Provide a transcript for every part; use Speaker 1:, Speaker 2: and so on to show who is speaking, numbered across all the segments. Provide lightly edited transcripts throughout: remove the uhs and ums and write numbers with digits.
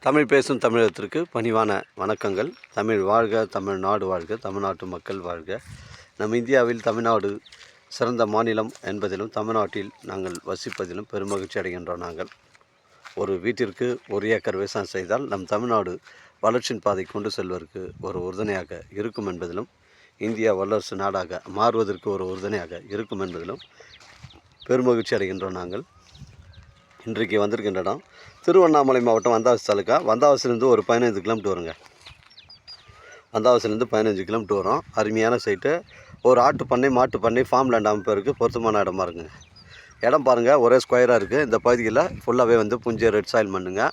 Speaker 1: தமிழ் பேசும் தமிழகத்திற்கு பணிவான வணக்கங்கள். தமிழ் வாழ்க, தமிழ்நாடு வாழ்க, தமிழ்நாட்டு மக்கள் வாழ்க. நம் இந்தியாவில் தமிழ்நாடு சிறந்த மாநிலம் என்பதிலும் தமிழ்நாட்டில் நாங்கள் வசிப்பதிலும் பெருமகிழ்ச்சி அடைகின்றோம். நாங்கள் ஒரு வீட்டிற்கு 1 ஏக்கர் விவசாயம் செய்தால் நம் தமிழ்நாடு வளர்ச்சியின் பாதை கொண்டு செல்வதற்கு ஒரு உறுதுணையாக இருக்கும் என்பதிலும், இந்தியா வல்லரசு நாடாக மாறுவதற்கு ஒரு உறுதுணையாக இருக்கும் என்பதிலும் பெருமகிழ்ச்சி அடைகின்றோம். நாங்கள் இன்றைக்கு வந்திருக்கின்ற இடம் திருவண்ணாமலை மாவட்டம் வந்தாவசி தாலுக்கா. வந்தாவசிலேருந்து ஒரு 15 கிலோமீட்டர் வருங்க. வந்தாவசிலேருந்து 15 கிலோமீட்டர் வரும். அருமையான சைட்டு. ஒரு ஆட்டு பண்ணை, மாட்டு பண்ணை, ஃபார்ம் லேண்ட் அமைப்பு இருக்குது. பொருத்தமான இடமா இருக்குங்க. இடம் பாருங்கள், ஒரே ஸ்கொயராக இருக்குது. இந்த பகுதியில் ஃபுல்லாகவே வந்து புஞ்சை ரெட் சாயில் மண்ணுங்க.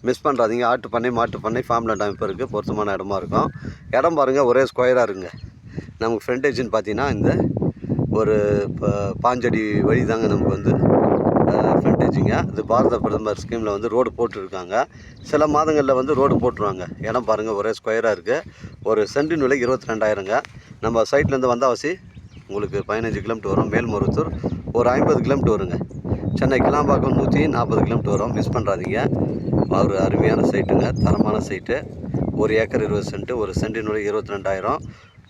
Speaker 1: மிஸ் பண்ணுறாதீங்க. ஆட்டு பண்ணை, மாட்டு பண்ணை, ஃபார்ம் லேண்ட் அமைப்பு இருக்குது. பொருத்தமான இடமா இருக்கும். இடம் பாருங்கள், ஒரே ஸ்கொயராக இருக்குங்க. நமக்கு ஃப்ரண்டேஜ்னு பார்த்தீங்கன்னா இந்த ஒரு 5 அடி வழி தாங்க நமக்கு வந்து ஃப்ரண்டேஜுங்க. இது பாரத பிரதமர் ஸ்கீமில் வந்து ரோடு போட்டுருக்காங்க. சில மாதங்களில் வந்து ரோடு போட்டுருவாங்க. இடம் பாருங்கள், ஒரே ஸ்கொயராக இருக்குது. ஒரு சென்டின் விலை 22,000ங்க. நம்ம சைட்லேருந்து வந்தாவசி உங்களுக்கு 15 கிலோமீட்டர் வரும். மேல்மருவத்தூர் ஒரு 50 கிலோமீட்டர் வருங்க. சென்னை கிளாம்பாக்கம் 140 கிலோமீட்டர் வரும். மிஸ் பண்ணுறாதீங்க. ஒரு அருமையான சைட்டுங்க, தரமான சைட்டு. 1 acre 20 cent. ஒரு சென்டின் விலை 22,000.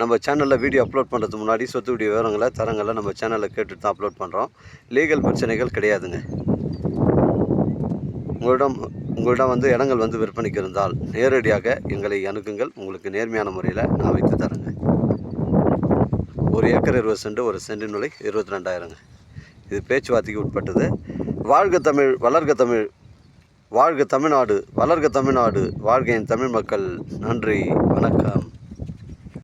Speaker 1: நம்ம சேனலில் வீடியோ அப்லோட் பண்ணுறதுக்கு முன்னாடி சொத்து வீடியோ விவரங்களை தரங்களை நம்ம சேனலில் கேட்டுட்டு தான் அப்லோட் பண்ணுறோம். லீகல் பிரச்சனைகள் கிடையாதுங்க. உங்களிடம் வந்து இடங்கள் வந்து விற்பனைக்கு இருந்தால் நேரடியாக எங்களை அணுகுங்கள். உங்களுக்கு நேர்மையான முறையில் நான் வைத்து தரேங்க. 1 ஏக்கர் 20 சென்ட். ஒரு சென்டின் விலை 22,000ங்க. இது பேச்சுவார்த்தைக்கு உட்பட்டது. வாழ்க தமிழ், வளர்க தமிழ், வாழ்க தமிழ்நாடு, வளர்க தமிழ்நாடு, வாழ்க என் தமிழ் மக்கள். நன்றி, வணக்கம்.